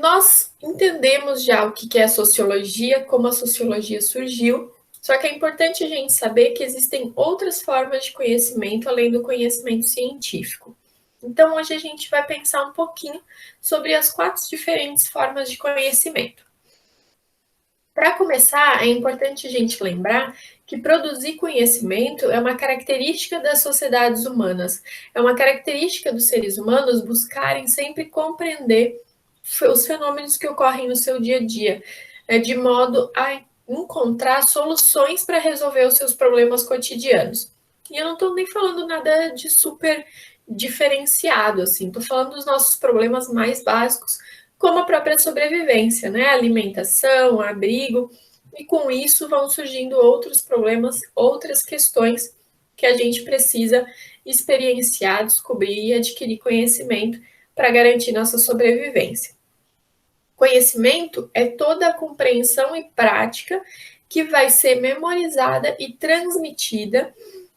Nós entendemos já o que é a sociologia, como a sociologia surgiu, só que é importante a gente saber que existem outras formas de conhecimento além do conhecimento científico. Então, hoje a gente vai pensar um pouquinho sobre as 4 diferentes formas de conhecimento. Para começar, é importante a gente lembrar que produzir conhecimento é uma característica das sociedades humanas, é uma característica dos seres humanos buscarem sempre compreender os fenômenos que ocorrem no seu dia a dia, de modo a encontrar soluções para resolver os seus problemas cotidianos. E eu não estou nem falando nada de super diferenciado, assim, estou falando dos nossos problemas mais básicos, como a própria sobrevivência, né? Alimentação, abrigo, e com isso vão surgindo outros problemas, outras questões que a gente precisa experienciar, descobrir e adquirir conhecimento para garantir nossa sobrevivência. Conhecimento é toda a compreensão e prática que vai ser memorizada e transmitida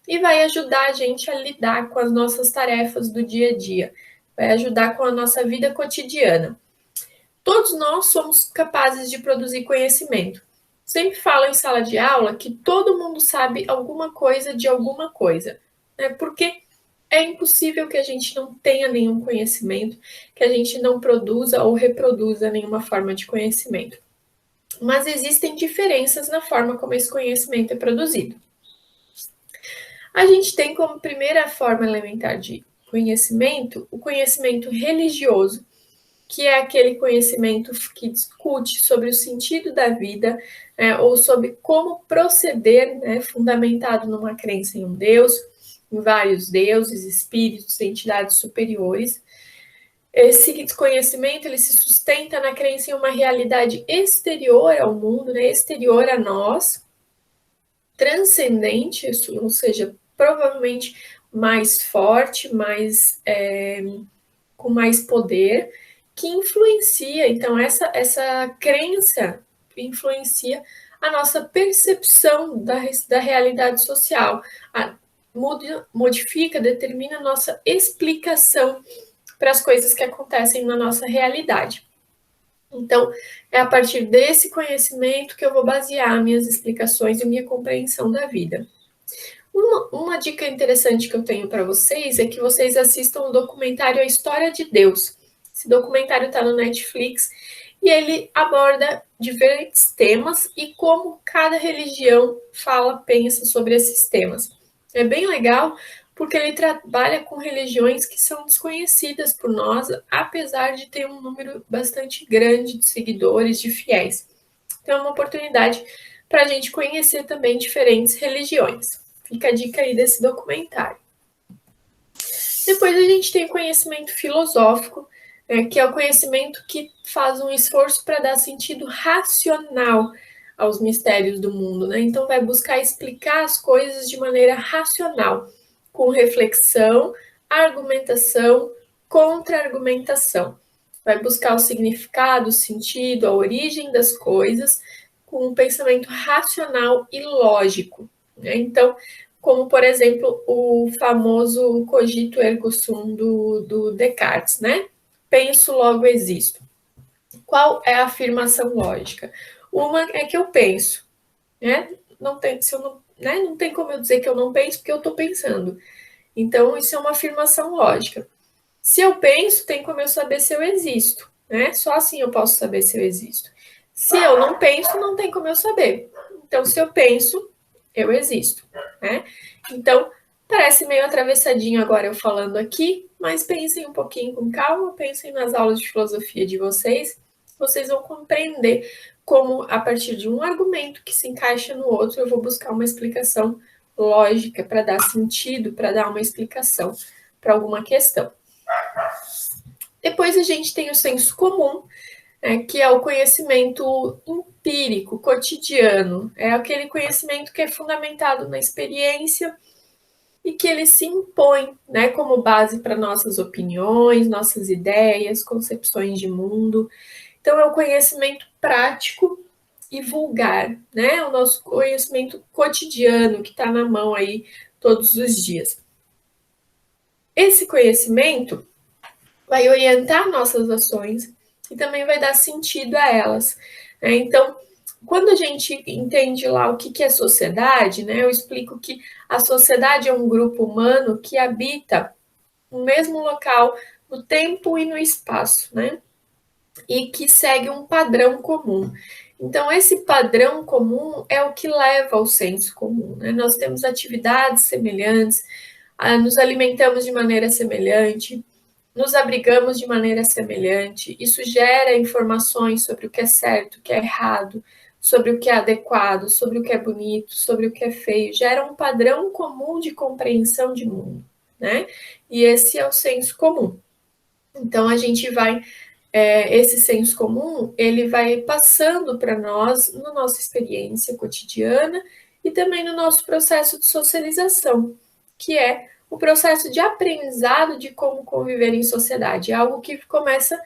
e vai ajudar a gente a lidar com as nossas tarefas do dia a dia, vai ajudar com a nossa vida cotidiana. Todos nós somos capazes de produzir conhecimento. Sempre falo em sala de aula que todo mundo sabe alguma coisa de alguma coisa, né? Porque é impossível que a gente não tenha nenhum conhecimento, que a gente não produza ou reproduza nenhuma forma de conhecimento. Mas existem diferenças na forma como esse conhecimento é produzido. A gente tem como primeira forma elementar de conhecimento o conhecimento religioso, que é aquele conhecimento que discute sobre o sentido da vida, ou sobre como proceder, né, fundamentado numa crença em um Deus, em vários deuses, espíritos, entidades superiores. Esse conhecimento ele se sustenta na crença em uma realidade exterior ao mundo, né, exterior a nós, transcendente, ou seja, provavelmente mais forte, com mais poder, que influencia, então essa crença influencia a nossa percepção da realidade social, modifica, determina a nossa explicação para as coisas que acontecem na nossa realidade. Então, é a partir desse conhecimento que eu vou basear minhas explicações e minha compreensão da vida. Uma dica interessante que eu tenho para vocês é que vocês assistam o documentário A História de Deus. Esse documentário está no Netflix e ele aborda diferentes temas e como cada religião pensa sobre esses temas. É bem legal porque ele trabalha com religiões que são desconhecidas por nós, apesar de ter um número bastante grande de seguidores, de fiéis. Então é uma oportunidade para a gente conhecer também diferentes religiões. Fica a dica aí desse documentário. Depois a gente tem o conhecimento filosófico, que é o conhecimento que faz um esforço para dar sentido racional aos mistérios do mundo, né? Então vai buscar explicar as coisas de maneira racional, com reflexão, argumentação, contra-argumentação. Vai buscar o significado, o sentido, a origem das coisas, com um pensamento racional e lógico. Né? Então, como, por exemplo, o famoso cogito ergo sum do Descartes, né? Penso, logo existo. Qual é a afirmação lógica? Uma é que eu penso, né? Não tem como eu dizer que eu não penso porque eu estou pensando. Então, isso é uma afirmação lógica. Se eu penso, tem como eu saber se eu existo, né? Só assim eu posso saber se eu existo. Se eu não penso, não tem como eu saber. Então, se eu penso, eu existo, né? Então, parece meio atravessadinho agora eu falando aqui, mas pensem um pouquinho com calma, pensem nas aulas de filosofia de vocês vão compreender como, a partir de um argumento que se encaixa no outro, eu vou buscar uma explicação lógica para dar sentido, para dar uma explicação para alguma questão. Depois a gente tem o senso comum, que é o conhecimento empírico, cotidiano. É aquele conhecimento que é fundamentado na experiência e que ele se impõe, né, como base para nossas opiniões, nossas ideias, concepções de mundo. Então, é o conhecimento prático e vulgar, né? O nosso conhecimento cotidiano que está na mão aí todos os dias. Esse conhecimento vai orientar nossas ações, e também vai dar sentido a elas. Então, quando a gente entende lá o que é sociedade, né, eu explico que a sociedade é um grupo humano que habita no mesmo local, no tempo e no espaço, né? E que segue um padrão comum. Então, esse padrão comum é o que leva ao senso comum, né? Nós temos atividades semelhantes, nos alimentamos de maneira semelhante, nos abrigamos de maneira semelhante, isso gera informações sobre o que é certo, o que é errado, sobre o que é adequado, sobre o que é bonito, sobre o que é feio, gera um padrão comum de compreensão de mundo, né? E esse é o senso comum. Então, a gente vai, esse senso comum, ele vai passando para nós na nossa experiência cotidiana e também no nosso processo de socialização, que é o processo de aprendizado de como conviver em sociedade. É algo que começa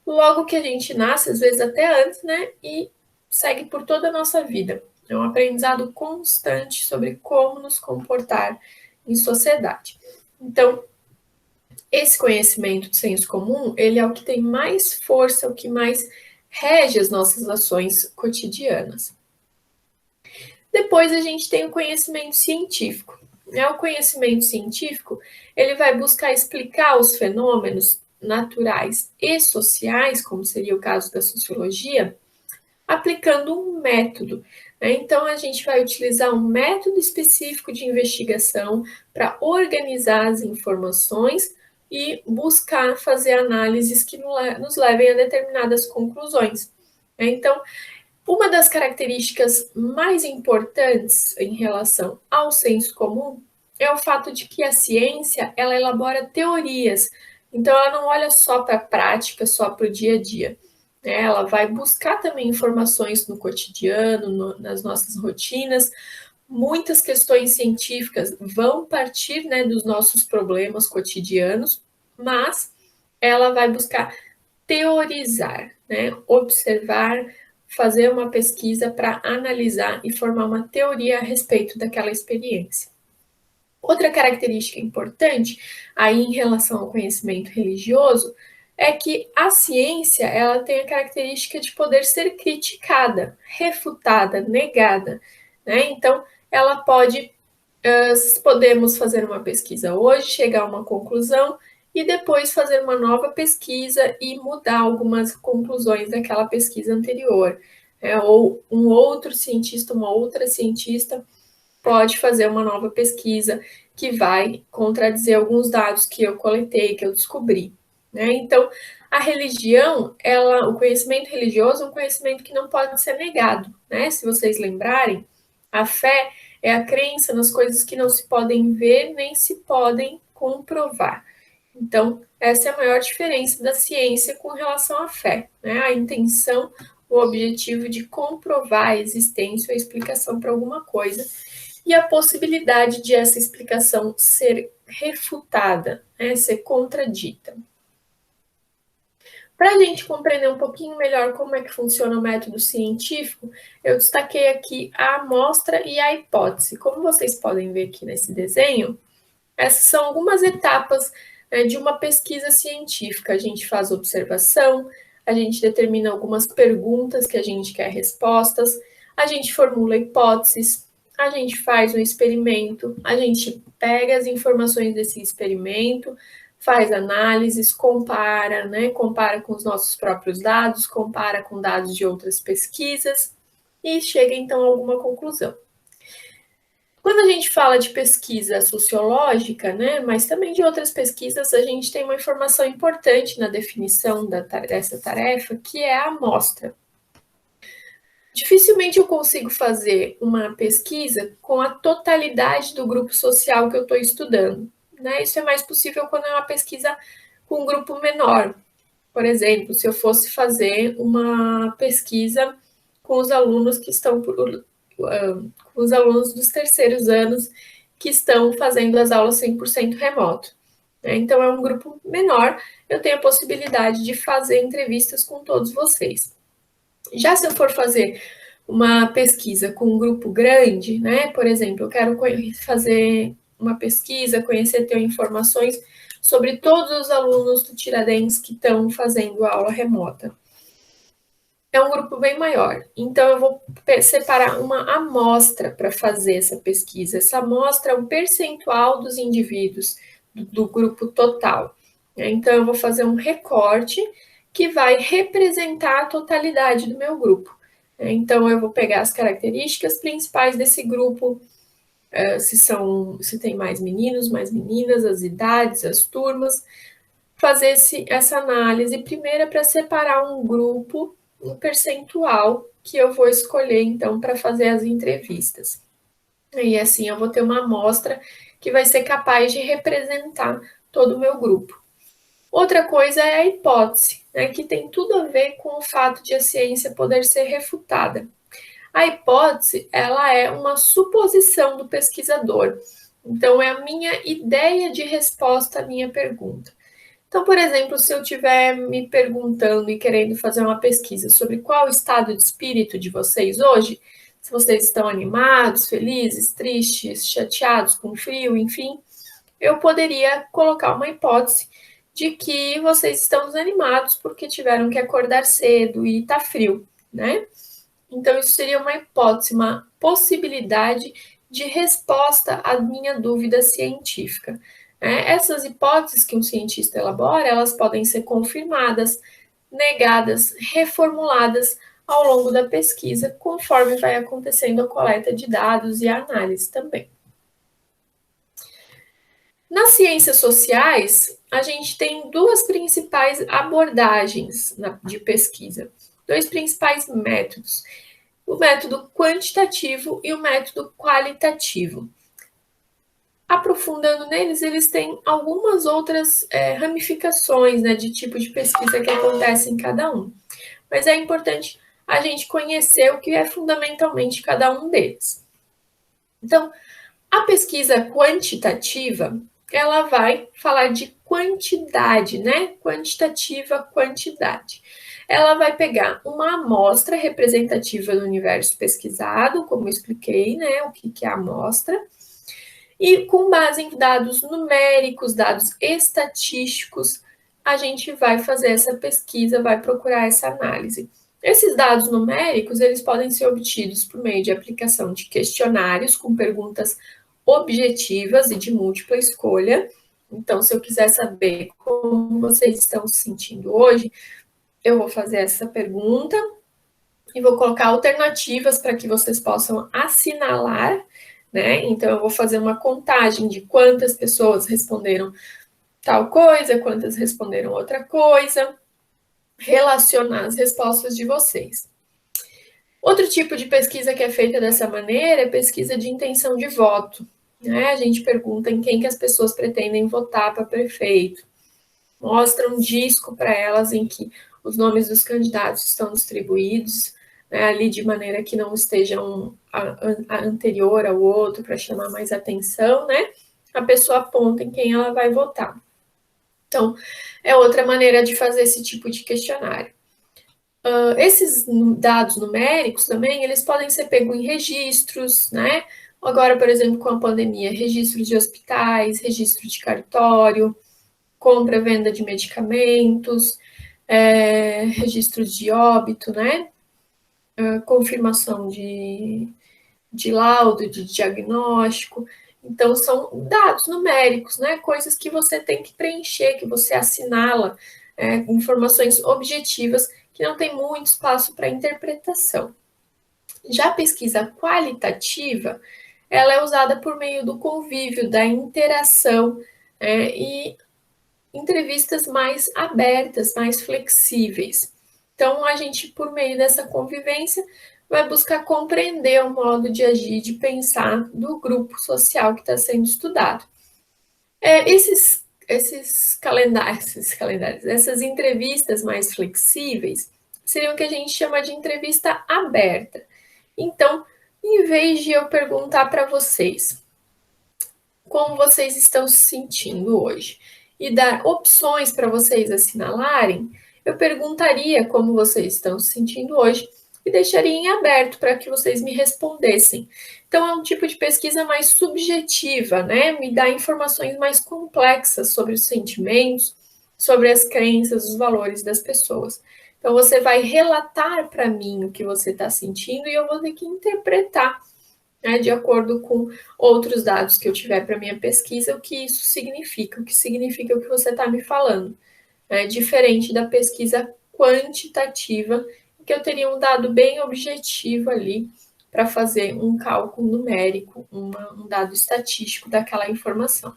logo que a gente nasce, às vezes até antes, né? E segue por toda a nossa vida. É um aprendizado constante sobre como nos comportar em sociedade. Então, esse conhecimento de senso comum, ele é o que tem mais força, o que mais rege as nossas ações cotidianas. Depois a gente tem o conhecimento científico. O conhecimento científico, ele vai buscar explicar os fenômenos naturais e sociais, como seria o caso da sociologia, aplicando um método. Então, a gente vai utilizar um método específico de investigação para organizar as informações e buscar fazer análises que nos levem a determinadas conclusões. Então, uma das características mais importantes em relação ao senso comum é o fato de que a ciência, ela elabora teorias, então ela não olha só para a prática, só para o dia a dia. Ela vai buscar também informações no cotidiano, nas nossas rotinas. Muitas questões científicas vão partir, né, dos nossos problemas cotidianos, mas ela vai buscar teorizar, né, observar, fazer uma pesquisa para analisar e formar uma teoria a respeito daquela experiência. Outra característica importante aí em relação ao conhecimento religioso é que a ciência, ela tem a característica de poder ser criticada, refutada, negada, né? Então, ela pode, podemos fazer uma pesquisa hoje, chegar a uma conclusão e depois fazer uma nova pesquisa e mudar algumas conclusões daquela pesquisa anterior, ou um outro cientista, uma outra cientista pode fazer uma nova pesquisa que vai contradizer alguns dados que eu coletei, que eu descobri, né? Então, a religião, o conhecimento religioso é um conhecimento que não pode ser negado, né? Se vocês lembrarem, a fé é a crença nas coisas que não se podem ver nem se podem comprovar. Então, essa é a maior diferença da ciência com relação à fé, né? A intenção, o objetivo de comprovar a existência ou a explicação para alguma coisa e a possibilidade de essa explicação ser refutada, né, ser contradita. Para a gente compreender um pouquinho melhor como é que funciona o método científico, eu destaquei aqui a amostra e a hipótese. Como vocês podem ver aqui nesse desenho, essas são algumas etapas, né, de uma pesquisa científica. A gente faz observação, a gente determina algumas perguntas que a gente quer respostas, a gente formula hipóteses, a gente faz um experimento, a gente pega as informações desse experimento, faz análises, compara, né? Compara com os nossos próprios dados, compara com dados de outras pesquisas e chega então a alguma conclusão. Quando a gente fala de pesquisa sociológica, né, mas também de outras pesquisas, a gente tem uma informação importante na definição dessa tarefa, que é a amostra. Dificilmente eu consigo fazer uma pesquisa com a totalidade do grupo social que eu estou estudando, né? Isso é mais possível quando é uma pesquisa com um grupo menor. Por exemplo, se eu fosse fazer uma pesquisa com os alunos que estão com os alunos dos terceiros anos que estão fazendo as aulas 100% remoto. Então, é um grupo menor, eu tenho a possibilidade de fazer entrevistas com todos vocês. Já se eu for fazer uma pesquisa com um grupo grande, né? Por exemplo, eu quero fazer uma pesquisa, conhecer, ter informações sobre todos os alunos do Tiradentes que estão fazendo aula remota. é um grupo bem maior. Então, eu vou separar uma amostra para fazer essa pesquisa. Essa amostra é um percentual dos indivíduos do grupo total. Então, eu vou fazer um recorte que vai representar a totalidade do meu grupo. Então, eu vou pegar as características principais desse grupo, se tem mais meninos, mais meninas, as idades, as turmas, fazer essa análise primeiro para separar um grupo, um percentual que eu vou escolher então para fazer as entrevistas. E assim eu vou ter uma amostra que vai ser capaz de representar todo o meu grupo. Outra coisa é a hipótese, né, que tem tudo a ver com o fato de a ciência poder ser refutada. A hipótese, ela é uma suposição do pesquisador. Então, é a minha ideia de resposta à minha pergunta. Então, por exemplo, se eu estiver me perguntando e querendo fazer uma pesquisa sobre qual o estado de espírito de vocês hoje, se vocês estão animados, felizes, tristes, chateados, com frio, enfim, eu poderia colocar uma hipótese de que vocês estão desanimados porque tiveram que acordar cedo e está frio, né? Então, isso seria uma hipótese, uma possibilidade de resposta à minha dúvida científica. Essas hipóteses que um cientista elabora, elas podem ser confirmadas, negadas, reformuladas ao longo da pesquisa, conforme vai acontecendo a coleta de dados e a análise também. Nas ciências sociais, a gente tem duas principais abordagens de pesquisa, dois principais métodos: o método quantitativo e o método qualitativo. Aprofundando neles, eles têm algumas outras ramificações, né, de tipo de pesquisa que acontece em cada um. Mas é importante a gente conhecer o que é fundamentalmente cada um deles. Então, a pesquisa quantitativa, ela vai falar de quantidade, né? Quantitativa, quantidade. Ela vai pegar uma amostra representativa do universo pesquisado, como eu expliquei, né? O que é a amostra, e com base em dados numéricos, dados estatísticos, a gente vai fazer essa pesquisa, vai procurar essa análise. Esses dados numéricos, eles podem ser obtidos por meio de aplicação de questionários com perguntas objetivas e de múltipla escolha. Então, se eu quiser saber como vocês estão se sentindo hoje, eu vou fazer essa pergunta e vou colocar alternativas para que vocês possam assinalar, né? Então, eu vou fazer uma contagem de quantas pessoas responderam tal coisa, quantas responderam outra coisa, relacionar as respostas de vocês. Outro tipo de pesquisa que é feita dessa maneira é pesquisa de intenção de voto. Né? A gente pergunta em quem que as pessoas pretendem votar para prefeito. Mostra um disco para elas em que os nomes dos candidatos estão distribuídos, né, ali de maneira que não estejam a anterior ao outro para chamar mais atenção, né? A pessoa aponta em quem ela vai votar. Então, é outra maneira de fazer esse tipo de questionário. Esses dados numéricos também, eles podem ser pegos em registros, né? Agora, por exemplo, com a pandemia, registros de hospitais, registro de cartório, compra e venda de medicamentos, registros de óbito, né? Confirmação de laudo, de diagnóstico. Então, são dados numéricos, né? Coisas que você tem que preencher, que você assinala, informações objetivas que não tem muito espaço para interpretação. Já a pesquisa qualitativa, ela é usada por meio do convívio, da interação e entrevistas mais abertas, mais flexíveis. Então, a gente, por meio dessa convivência, vai buscar compreender o modo de agir, de pensar do grupo social que está sendo estudado. Esses calendários, essas entrevistas mais flexíveis, seriam o que a gente chama de entrevista aberta. Então, em vez de eu perguntar para vocês como vocês estão se sentindo hoje e dar opções para vocês assinalarem, eu perguntaria como vocês estão se sentindo hoje e deixaria em aberto para que vocês me respondessem. Então, é um tipo de pesquisa mais subjetiva, né? Me dá informações mais complexas sobre os sentimentos, sobre as crenças, os valores das pessoas. Então, você vai relatar para mim o que você está sentindo e eu vou ter que interpretar, né, de acordo com outros dados que eu tiver para minha pesquisa, o que isso significa, o que significa o que você está me falando. Diferente da pesquisa quantitativa, que eu teria um dado bem objetivo ali para fazer um cálculo numérico, um dado estatístico daquela informação.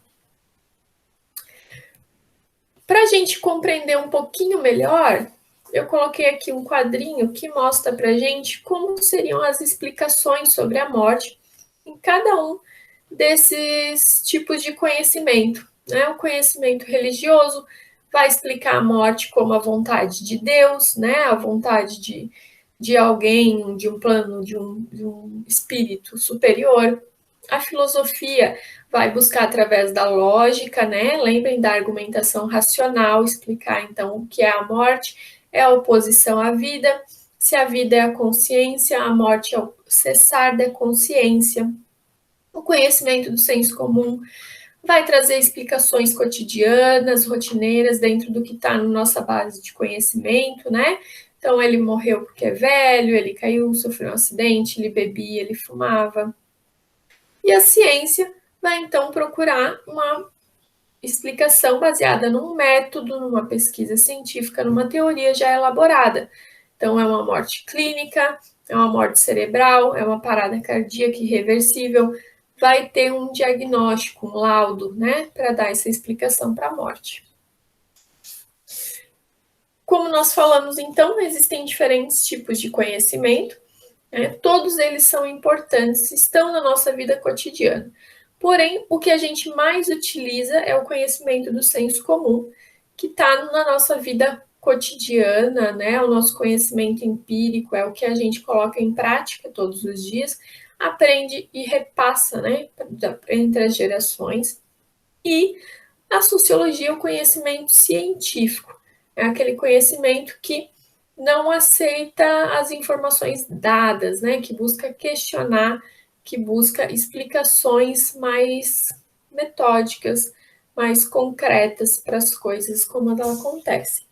Para a gente compreender um pouquinho melhor, eu coloquei aqui um quadrinho que mostra para a gente como seriam as explicações sobre a morte em cada um desses tipos de conhecimento. Né? O conhecimento religioso vai explicar a morte como a vontade de Deus, né? A vontade de alguém, de um plano, de um espírito superior. A filosofia vai buscar através da lógica, né? Lembrem da argumentação racional, explicar então o que é a morte, é a oposição à vida, se a vida é a consciência, a morte é o cessar da consciência. O conhecimento do senso comum vai trazer explicações cotidianas, rotineiras, dentro do que está na nossa base de conhecimento, né? Então, ele morreu porque é velho, ele caiu, sofreu um acidente, ele bebia, ele fumava. E a ciência vai então procurar uma explicação baseada num método, numa pesquisa científica, numa teoria já elaborada. Então, é uma morte clínica, é uma morte cerebral, é uma parada cardíaca irreversível, vai ter um diagnóstico, um laudo, né, para dar essa explicação para a morte. Como nós falamos, então, existem diferentes tipos de conhecimento, né? Todos eles são importantes, estão na nossa vida cotidiana. Porém, o que a gente mais utiliza é o conhecimento do senso comum, que está na nossa vida cotidiana, né? O nosso conhecimento empírico é o que a gente coloca em prática todos os dias, aprende e repassa, né? Entre as gerações. E a sociologia é o conhecimento científico, é aquele conhecimento que não aceita as informações dadas, né? Que busca questionar, que busca explicações mais metódicas, mais concretas para as coisas como elas acontecem.